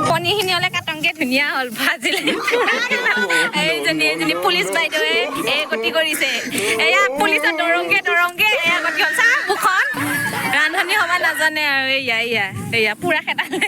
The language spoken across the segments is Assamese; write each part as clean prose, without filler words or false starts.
পনীৰখিনি হ'লে কাটংকে ধুনীয়া হ'ল ভাজিলে এইজনী পুলিচ বাইদেৱে এই গতি কৰিছে এয়া পুলিচৰ দৰংগে এয়া গতি হ'ল চা মুখন ৰান্ধনি হ'ব নাজানে আৰু এয়া পুৰা খেদালে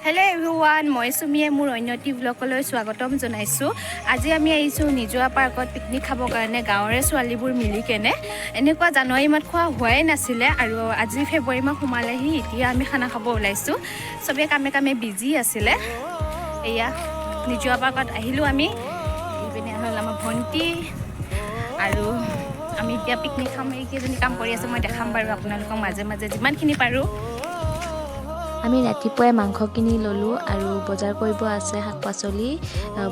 হেল্ল' এভৰিৱান মই সুমিয়ে মোৰ অন্যটি ব্লগলৈ স্বাগতম জনাইছোঁ আজি আমি আহিছোঁ নিজুৱা পাৰ্কত পিকনিক খাবৰ কাৰণে গাঁৱৰে ছোৱালীবোৰ মিলি কেনে এনেকুৱা জানুৱাৰী মাহত খোৱা হোৱাই নাছিলে আৰু আজি ফেব্ৰুৱাৰী মাহ সোমালেহি এতিয়া আমি খানা খাব ওলাইছোঁ চবেই কামে বিজি আছিলে এয়া নিজুৱা পাৰ্কত আহিলোঁ আমি এইপিনে হ'ল আমাৰ ভণ্টি আৰু আমি এতিয়া পিকনিক খাম এইকেইজনী কাম কৰি আছোঁ মই দেখাম বাৰু আপোনালোকক মাজে মাজে যিমানখিনি পাৰোঁ আমি ৰাতিপুৱাই মাংস কিনি ল'লোঁ আৰু বজাৰ কৰিব আছে শাক পাচলি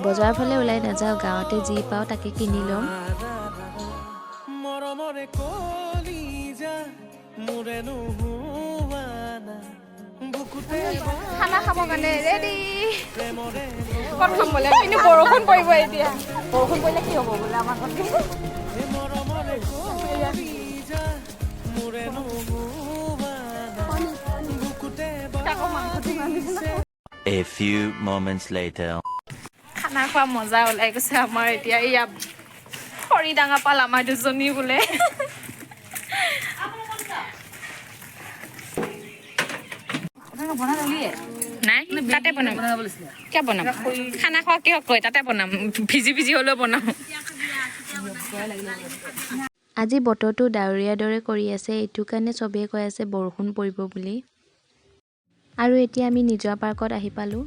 বজাৰৰ ফালে ওলাই নাযাওঁ গাঁৱতে যি পাওঁ তাকে কিনি ল'ম খানা খাবৰ কাৰণে ৰেডি ক'ত খাম বোলে কিন্তু বৰষুণ পৰিব এতিয়া বৰষুণ পৰিলে কি হ'ব বোলে আমাৰ A few moments later. খানা খোৱা মজা ওলাই গৈছে আমাৰ এতিয়া এয়া খৰি ডাঙা পাল আমাৰ দুজনী বোলে নাই তাতে বনাম কিয় বনাম খানা খোৱা কিয় কয় তাতে বনাম ভিজি হ'লেও বনাম আজি বতৰটো ডাৱৰীয়া দৰে কৰি আছে এইটো কাৰণে চবেই কৈ আছে বৰষুণ পৰিব বুলি আৰু এতিয়া আমি নিজুৱা পাৰ্কত আহি পালোঁ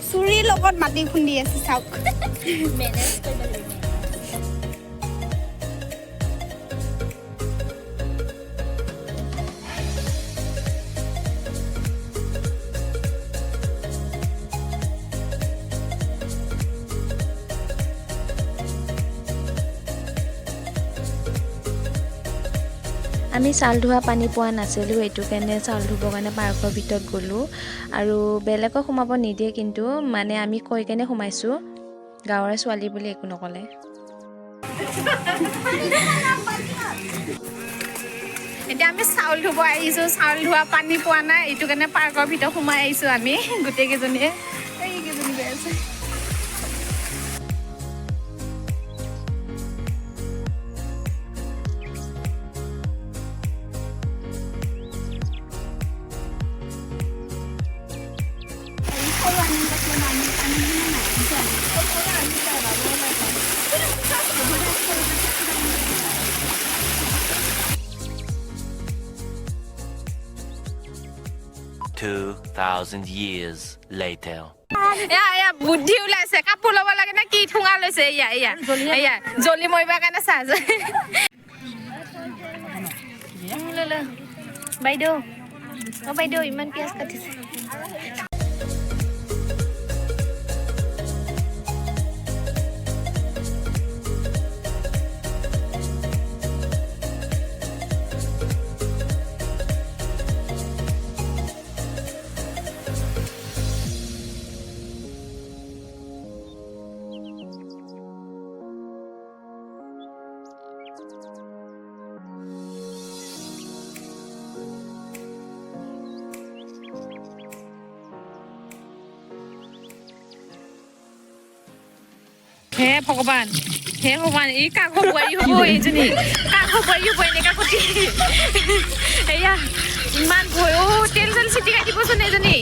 চুৰিৰ লগত মাটি খুন্দি আছে চাওক আমি চাউল ধোৱা পানী পোৱা নাছিলোঁ এইটো কাৰণে চাউল ধুবৰ কাৰণে পাৰ্কৰ ভিতৰত গ'লোঁ আৰু বেলেগক সোমাব নিদিয়ে কিন্তু মানে আমি কৈ কেনে সোমাইছোঁ গাঁৱৰে ছোৱালী বুলি একো নক'লে এতিয়া আমি চাউল ধুব আহিছোঁ চাউল ধোৱা পানী পোৱা নাই এইটো কাৰণে পাৰ্কৰ ভিতৰত সোমাই আহিছোঁ আমি গোটেইকেইজনীয়ে এইকেইজনী গৈ আছে $2,000 years later. এয়া বুদ্ধি ওলাইছে কাপোৰ ল'ব লাগে নে কি ঠুঙা লৈছে এয়া জ্বলি মৰিবৰ কাৰণে চাহ বাইদেউ ইমান পিঁয়াজ কাটিছে হে ভগৱান ই কাক বোৱাৰী হ'ব এইজনী কাক বোৱাৰী হ'ব এনেকা কটি এয়া ইমান ভয় তেল চিটিকাই দিবচোন এইজনী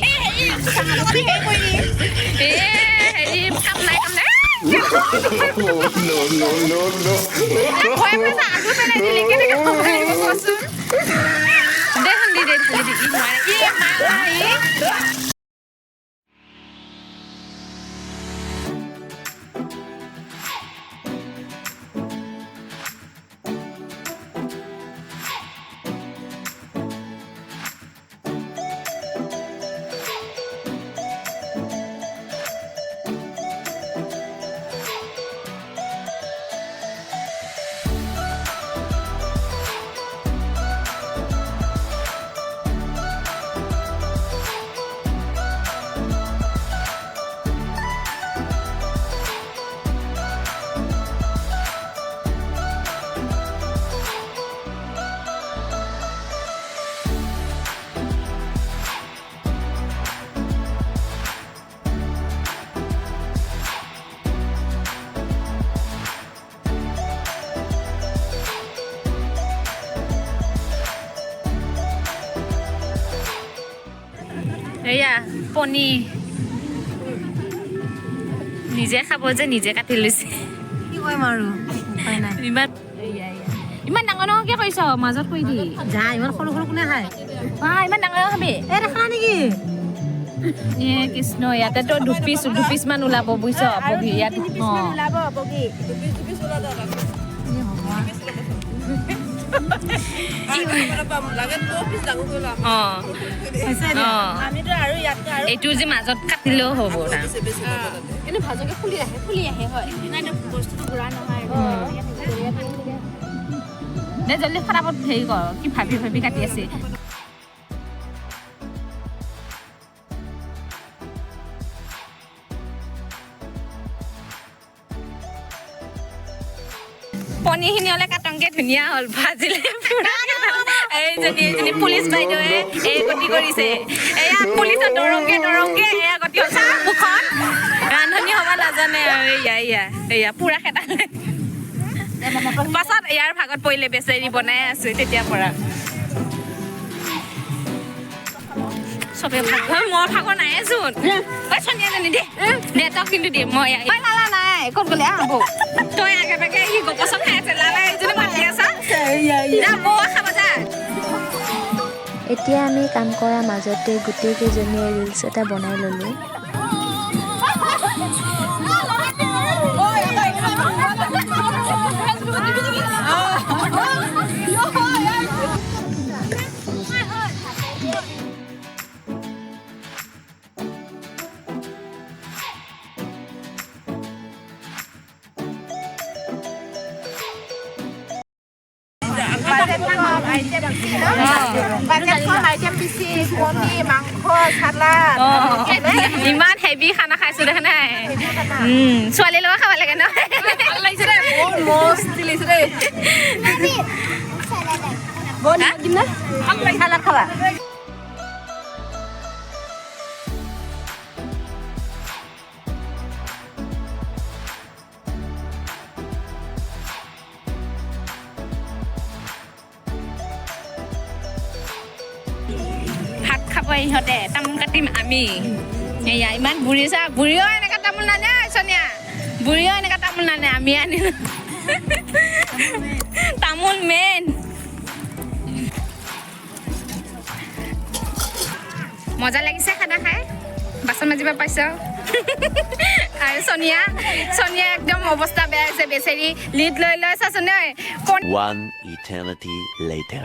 হেৰি কাম নাই ভয় পাইছা আলু পেলাই দিলে কেনেকৈ ভয় কচোন দে ঢালি দি নোৱাৰে এয়া পনীৰ নিজে খাব যে নিজে কাটি লৈছে কি কৰিম আৰু উপায় নাই ইমান ডাঙৰ ডাঙৰকে কৰিছ মাজত কৰি দি যা ইমান সৰু সৰু কোনে খায় ইমান ডাঙৰ খাবি এই দেখা নেকি এ কৃষ্ণ ইয়াতেতো দুপিচ মান ওলাব বুজিছ বগী ইয়াত এইটো যে মাজত কাটিলেও হ'ব কিন্তু ভাজকে ফুলি আহে হয় বস্তুটো গুড়া নহয় দে জলদি ফটাফট হেৰি কৰ কি ভাবি কাটি আছে পনীৰখিনি হ'লে কাটংকে ধুনীয়া হ'ল ভাজিলে এইজনী পুলিচ বাইদেৱে এই গতি কৰিছে এয়া পুলিচৰ দৰংকে এয়া গতি হ'ল মুখখন ৰান্ধনি হ'ব নাজানে আৰু এয়া পুৰা খেদালে পাছত ইয়াৰ ভাগত পৰিলে বেচেৰি বনাই আছে তেতিয়াৰ পৰা চবে ভাগৰ মোৰ ভাগৰ নাইচোন চনিয়াজনী দে তক কিন্তু দে মই লালা নাই ক'ত গ'লে আহ তই আগে পাগে সি গপচন খাই আছে লালা এইজনী মাতি আছা যা বৌ খাব যা এতিয়া আমি কাম কৰাৰ মাজতে গোটেইকেইজনীয়ে ৰিলছ এটা বনাই ল'লোঁ ইমান হেভি খানা খাইছো দেখা নাই ছোৱালীৰ লগত খাব লাগে ন খাবা ভাত খাব ইহঁতে তামোল কাটিম আমি এয়া ইমান বুঢ়ী চা বুঢ়ীও এনেকা তামোল নানে চনিয়া বুঢ়ীও এনেকা তামোল নানে আমি আনিলো তামোল মেইন মজা লাগিছে খানা খাই বাচন মাজিব পাইছ আৰু চনিয়া একদম অৱস্থা বেয়া হৈছে বেচেৰি লিড লৈ চাচোন One eternity later.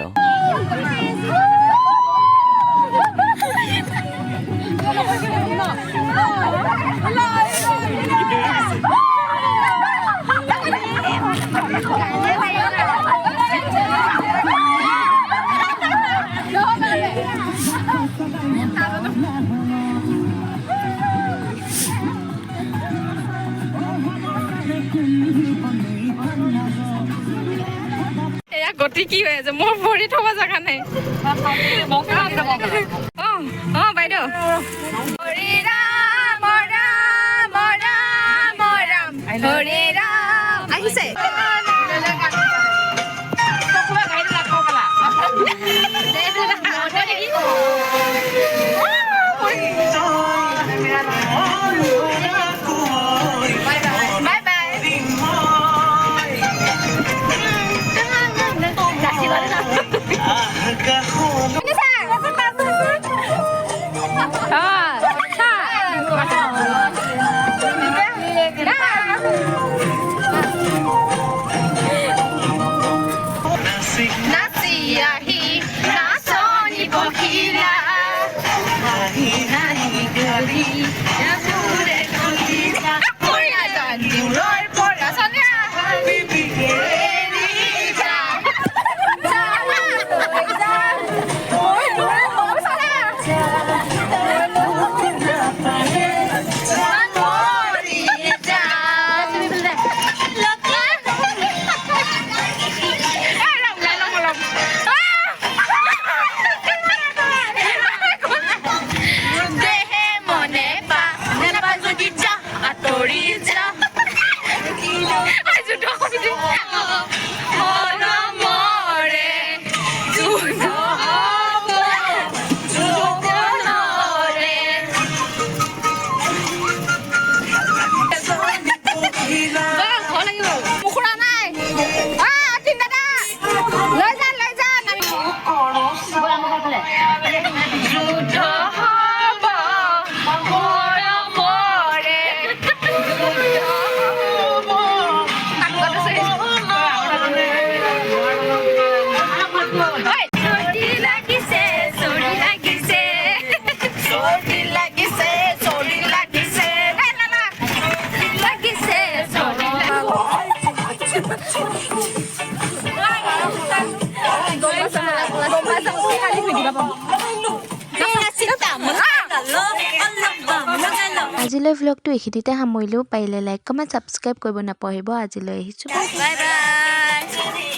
গতি কি হৈ আছে মোৰ ভৰি থব জাগা নাই বাইদেউ হৰি ৰাম ৰাম ৰাম ৰাম হৰি খুছে আজিলৈ ভ্লগটো এইখিনিতে সামৰিলোঁ পাৰিলে লাইক কমেণ্ট ছাবস্ক্ৰাইব কৰিব নাপাহৰিব আজিলৈ আহিছোঁ বাই বাই